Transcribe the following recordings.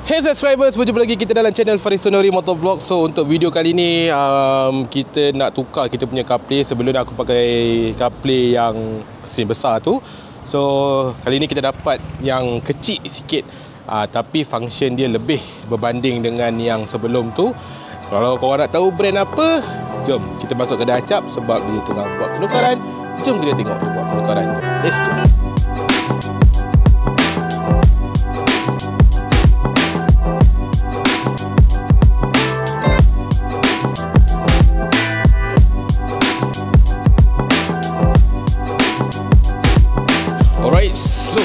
Hey subscribers, berjumpa lagi kita dalam channel Faris Sonori Motovlog. So untuk video kali ni kita nak tukar kita punya CarPlay. Sebelum ni aku pakai CarPlay yang screen besar tu. So kali ni kita dapat yang kecil sikit, tapi function dia lebih berbanding dengan yang sebelum tu. Kalau korang nak tahu brand apa, jom kita masuk kedai acap sebab dia tengah buat penukaran. Jom kita tengok dia buat penukaran tu. Let's go. Alright, so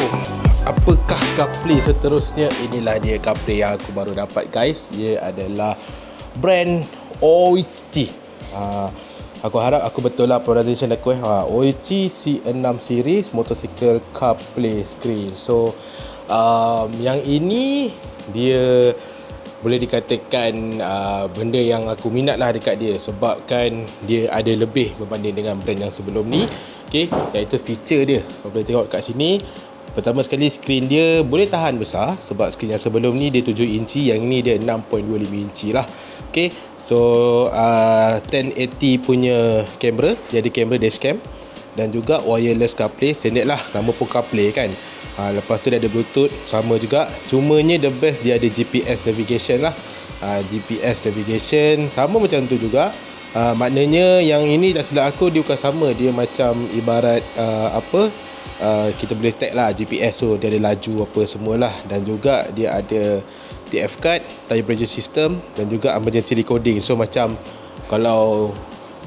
apakah CarPlay seterusnya? Inilah dia CarPlay yang aku baru dapat, guys. Ia adalah brand Oichi. Aku harap aku betul lah pronunciation aku. Oichi C6 series motorcycle CarPlay screen. So yang ini dia boleh dikatakan benda yang aku minat lah dekat dia, sebabkan dia ada lebih berbanding dengan brand yang sebelum ni. Okay, iaitu feature dia. Kau boleh tengok kat sini. Pertama sekali, skrin dia boleh tahan besar, sebab skrin yang sebelum ni dia 7 inci, yang ni dia 6.25 inci lah. Okay, so 1080 punya kamera, dia ada kamera dashcam dan juga wireless CarPlay, standard lah, nama pun CarPlay kan. Lepas tu dia ada Bluetooth, sama juga. Cumanya the best dia ada GPS navigation lah. GPS navigation sama macam tu juga. Maknanya yang ini tak silap aku, dia bukan sama. Dia macam ibarat kita boleh tag lah GPS tu, dia ada laju apa semualah. Dan juga dia ada TF card, tire pressure system dan juga emergency recording. So macam kalau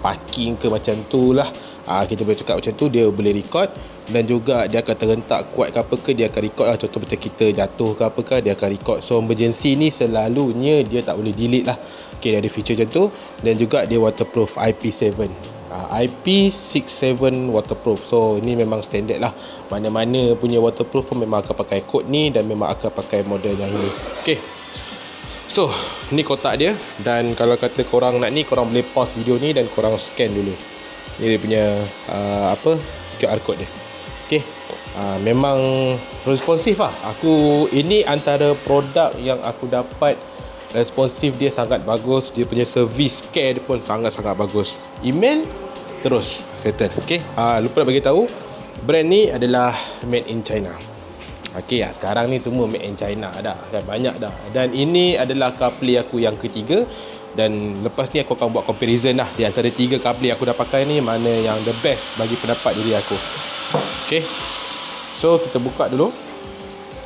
parking ke macam tu lah, kita boleh cakap macam tu, dia boleh record. Dan juga dia akan terhentak kuat ke apa ke, dia akan record lah. Contoh macam kita jatuh ke apa ke, dia akan record. So emergency ni selalunya dia tak boleh delete lah. Okay, dia ada feature macam tu. Dan juga dia waterproof, IP7 IP67 waterproof. So ni memang standard lah. Mana-mana punya waterproof pun memang akan pakai kod ni, dan memang akan pakai model yang ini. Okay, so ni kotak dia. Dan kalau kata korang nak ni, korang boleh pause video ni dan korang scan dulu. Ni dia punya QR code dia. Okay, memang responsif lah. Ini antara produk yang aku dapat responsif dia sangat bagus. Dia punya service care dia pun sangat-sangat bagus. Email terus settle. Okay, lupa nak bagi tahu, brand ni adalah made in China. Okay, sekarang ni semua made in China dah kan, banyak dah. Dan ini adalah CarPlay aku yang ketiga. Dan lepas ni aku akan buat comparison lah di antara 3 CarPlay aku dah pakai ni, mana yang the best bagi pendapat diri aku. Okay, so kita buka dulu.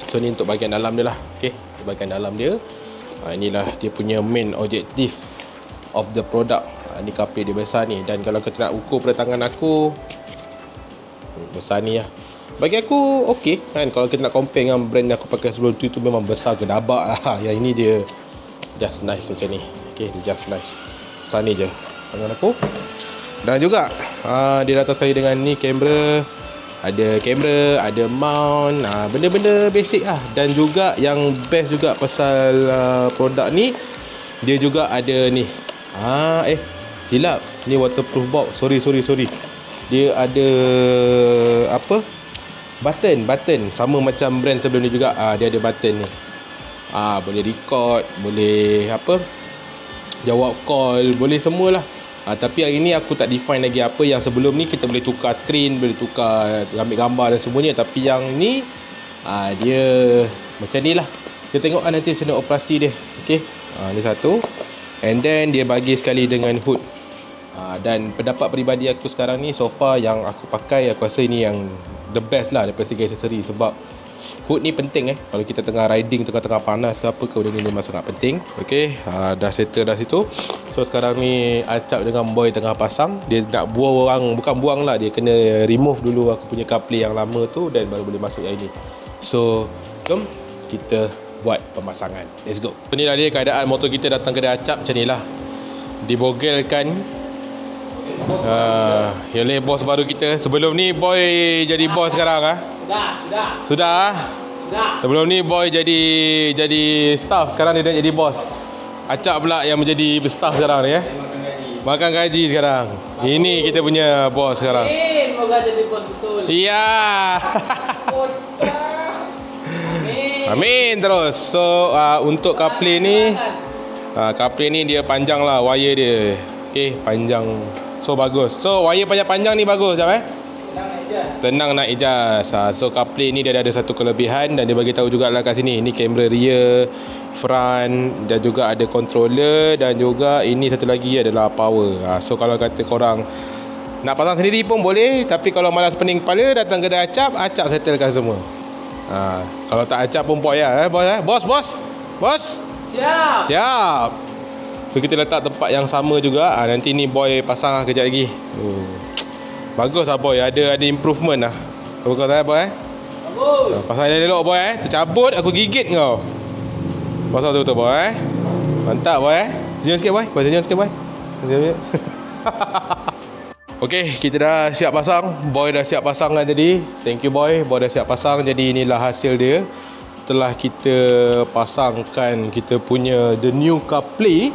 So ni untuk bahagian dalam dia lah. Okay, bahagian dalam dia. Inilah dia punya main objective of the product. Ni CarPlay dia besar ni. Dan kalau kita nak ukur pada tangan aku, besar ni lah. Bagi aku okay kan. Kalau kita nak compare dengan brand yang aku pakai sebelum tu, memang besar gedabak lah. Yang ini dia just nice macam ni. Okay, dia just nice. Besar ni je tangan aku. Dan juga dia datang sekali dengan ni kamera. Ada kamera, ada mount, benda-benda basic lah. Dan juga yang best juga pasal produk ni, dia juga ada ni. Silap, ni waterproof box. Sorry. Dia ada button sama macam brand sebelum ni juga. Dia ada button ni. Boleh record, boleh jawab call, boleh semualah. Tapi hari ni aku tak define lagi apa. Yang sebelum ni kita boleh tukar screen, boleh tukar ambil gambar dan semuanya. Tapi yang ni dia macam ni lah. Kita tengok nanti macam mana operasi dia. Okay, ni satu. And then dia bagi sekali dengan hood. Dan pendapat peribadi aku sekarang ni, so far yang aku pakai, aku rasa ini yang the best lah daripada segi aksesori. Sebab hood ni penting kalau kita tengah riding, tengah-tengah panas ke apa ke, benda ni memang sangat penting. Okay, dah settle dah situ. So sekarang ni Acap dengan Boy tengah pasang. Dia nak buang, bukan buang lah, dia kena remove dulu aku punya CarPlay yang lama tu, dan baru boleh masuk yang ini. So jom kita buat pemasangan. Let's go. Inilah dia keadaan motor kita datang kedai Acap macam ni lah. Dibogelkan. Yalah, bos baru kita. Sebelum ni Boy jadi bos sekarang. Sudah. Sebelum ni Boy jadi staff, sekarang dia dah jadi bos. Acap pula yang menjadi staff sekarang ni Makan gaji sekarang. Ini kita punya bos sekarang. Moga jadi bos betul. Ya. Amin terus. So untuk coupley ni dia panjang lah wire dia. Okay, panjang. So bagus. So wire panjang ni bagus tak senang nak adjust. So coupley ni dia ada satu kelebihan dan dia bagi tahu jugalah kat sini. Ini kamera rear, front dan juga ada controller dan juga ini satu lagi adalah power. So kalau kata korang nak pasang sendiri pun boleh, tapi kalau malas pening kepala datang kedai acap settlekan semua. Kalau tak acap pun boy lah bos. Siap. So kita letak tempat yang sama juga. Nanti ni boy pasang kejap lagi. Bagus lah boy, ada improvement lah. Apa kau tahu boy bagus. Pasang dia elok boy tercabut aku gigit kau. Pasang betul-betul boy mantap boy senyum sikit boy. Okey, kita dah siap pasang. Boy dah siap pasang kan tadi. Thank you boy dah siap pasang. Jadi inilah hasil dia setelah kita pasangkan kita punya the new coupley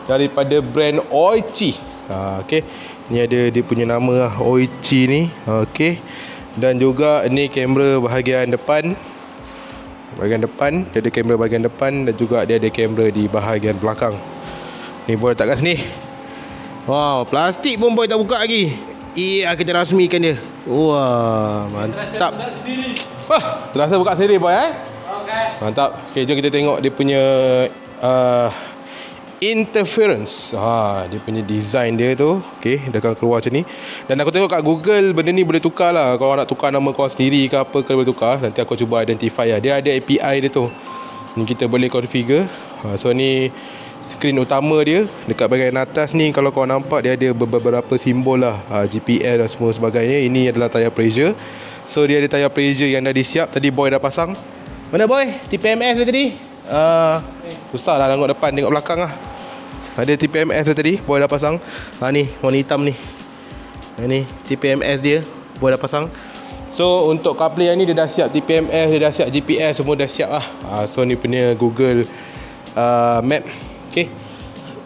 daripada brand Oichi. Okey, ni ada dia punya nama Oichi ni. Okey, dan juga ni kamera bahagian depan. Dia ada kamera bahagian depan dan juga dia ada kamera di bahagian belakang. Ni boy letak kat sini. Wow, plastik pun boy tak buka lagi. Kita rasmikan dia. Wah, mantap. Terasa buka sendiri boy Okay. Mantap. Okay, jom kita tengok dia punya interference. Dia punya design dia tu. Okay, dia akan keluar macam ni. Dan aku tengok kat Google benda ni boleh tukar lah. Kalau nak tukar nama kau sendiri ke apa ke boleh tukar. Nanti aku cuba identify lah. Dia ada API dia tu. Ni kita boleh configure. So ni skrin utama dia. Dekat bahagian atas ni kalau kau nampak dia ada beberapa simbol lah, GPS dan semua sebagainya. Ini adalah tayar pressure. So dia ada tayar pressure yang dah disiap. Tadi boy dah pasang. Mana boy? TPMS dia tadi? Susah lah tengok depan, tengok belakang lah. Ada TPMS dia tadi, boy dah pasang. Ni warna hitam ni. Ni TPMS dia, boy dah pasang. So untuk coupley yang ni dia dah siap TPMS, dia dah siap GPS, semua dah siap lah. So ni punya Google Map. Okay.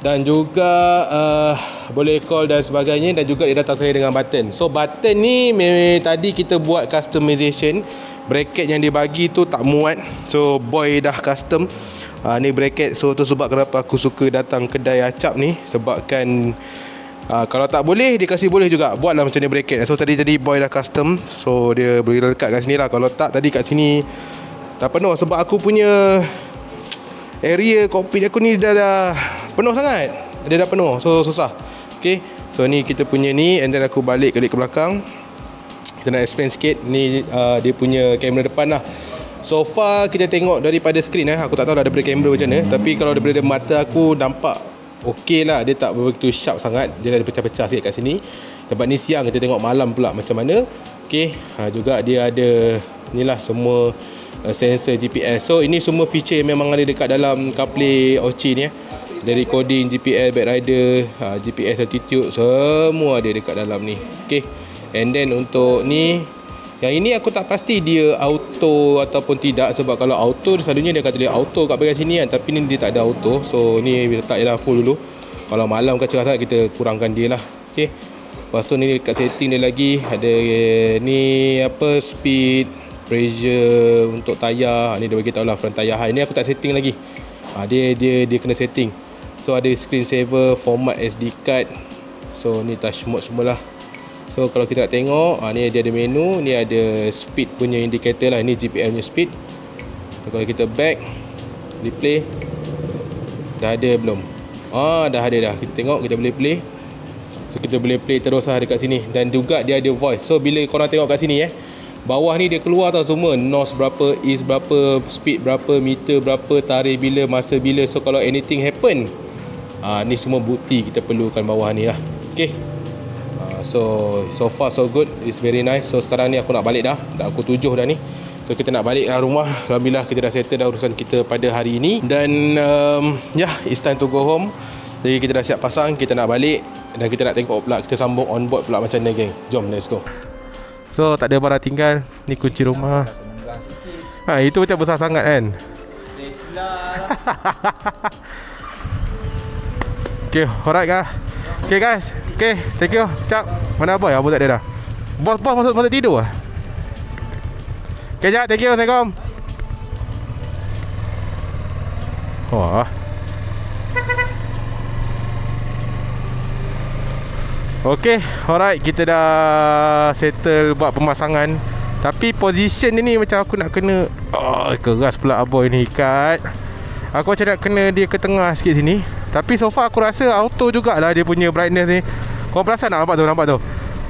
Dan juga boleh call dan sebagainya. Dan juga dia datang sekali dengan button. So button ni tadi kita buat customization. Bracket yang dia bagi tu tak muat. So boy dah custom ni bracket. So tu sebab kenapa aku suka datang kedai acap ni. Sebabkan kalau tak boleh dia kasih boleh juga. Buatlah macam ni bracket. So tadi boy dah custom. So dia boleh lekat kat sini lah. Kalau tak tadi kat sini dah penuh. Sebab aku punya area kokpit aku ni dah penuh sangat. Dia dah penuh. So susah. Okay. So ni kita punya ni. And then aku balik ke belakang. Kita nak explain sikit. Ni dia punya kamera depan lah. So far kita tengok daripada skrin aku tak tahu dah daripada kamera macam mana. Tapi kalau daripada mata aku nampak okey lah. Dia tak begitu sharp sangat. Dia ada pecah-pecah sikit kat sini. Tempat ni siang, kita tengok malam pula macam mana. Okay. Juga dia ada inilah semua sensor GPS. So ini semua feature yang memang ada dekat dalam coupley Oichi ni Dari recording, GPS, backrider, GPS altitude, semua ada dekat dalam ni. Okay. And then untuk ni, yang ini aku tak pasti dia auto ataupun tidak. Sebab kalau auto, selalunya dia kata dia auto kat bahagian sini kan. Tapi ni dia tak ada auto. So ni letak je lah full dulu. Kalau malam kacau sangat kita kurangkan dia lah. Okay. Lepas tu ni dekat setting dia lagi ada ni apa, speed, pressure untuk tayar. Ni dia bagi tahu lah front tayar high. Ni aku tak setting lagi. Dia kena setting. So ada screen saver, format SD card. So ni touch mode semualah. So kalau kita nak tengok, ni dia ada menu, ni ada speed punya indicator lah. Ni GPM punya speed. So kalau kita back, replay, dah ada belum? Dah ada dah. Kita tengok, kita boleh play. So kita boleh play terus lah dekat sini. Dan juga dia ada voice. So bila korang tengok kat sini bawah ni dia keluar tau semua. Nose berapa, ease berapa, speed berapa, meter berapa, tarikh bila, masa bila. So kalau anything happen, ni semua bukti kita perlukan bawah ni lah. Okay. So far so good. It's very nice. So sekarang ni aku nak balik dah. Dah aku 7 dah ni. So kita nak balik rumah. Alhamdulillah kita dah settle dah urusan kita pada hari ini. Dan it's time to go home. Jadi kita dah siap pasang. Kita nak balik. Dan kita nak tengok pula, kita sambung on board pula macam mana geng. Jom, let's go. So tak ada barang tinggal. Ni kunci rumah. Itu macam besar sangat kan. Okay, alright guys. Okay guys. Okay, thank you. Cak, mana boy? Apa tak ada dah? Bos masuk tidur lah. Okay, Cak, thank you. Assalamualaikum. Wah. Okay, alright, kita dah settle buat pemasangan. Tapi position ni macam aku nak kena keras pula aboy ni ikat. Aku macam nak kena dia ke tengah sikit sini. Tapi so far aku rasa auto jugalah dia punya brightness ni. Kau perasan tak? Nampak tu?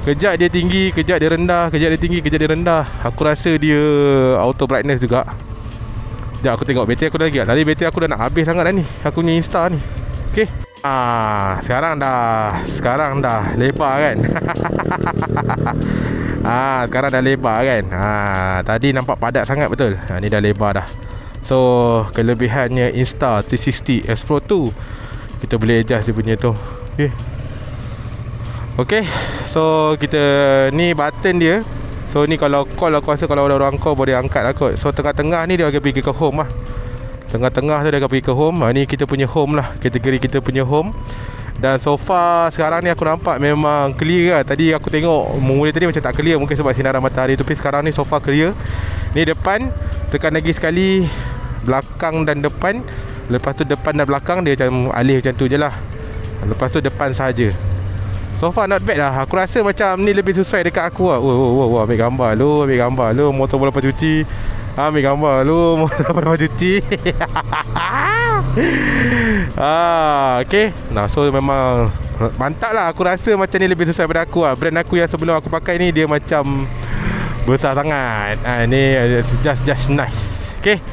Kejap dia tinggi, kejap dia rendah, kejap dia tinggi, kejap dia rendah. Aku rasa dia auto brightness juga. Sekejap aku tengok bateri aku dah lagi. Tadi bateri aku dah nak habis sangat dah ni. Aku punya Insta ni. Okay. Sekarang dah lebar kan. Sekarang dah lebar kan. Tadi nampak padat sangat betul. Ni dah lebar dah. So kelebihannya Insta360 S Pro 2, kita boleh adjust dia punya tu. Okay. So kita ni button dia. So ni kalau call aku rasa kalau ada orang call boleh angkat lah kot. So tengah-tengah ni dia akan pergi ke home lah. Tengah-tengah tu dia akan pergi ke home. Ni kita punya home lah, kategori kita punya home. Dan so far sekarang ni aku nampak memang clear lah. Tadi aku tengok mula tadi macam tak clear, mungkin sebab sinaran matahari. Tapi sekarang ni so far clear. Ni depan, tekan lagi sekali, belakang dan depan. Lepas tu depan dan belakang dia macam alih macam tu je lah. Lepas tu depan saja. So far not bad lah. Aku rasa macam ni lebih sesuai dekat aku lah. Ambil gambar lu, motor bola lepas cuci. Ambil gambar lu, motor bola lepas cuci. Okay. So memang mantap lah. Aku rasa macam ni lebih sesuai pada aku lah. Brand aku yang sebelum aku pakai ni dia macam besar sangat. Ni just nice. Okay.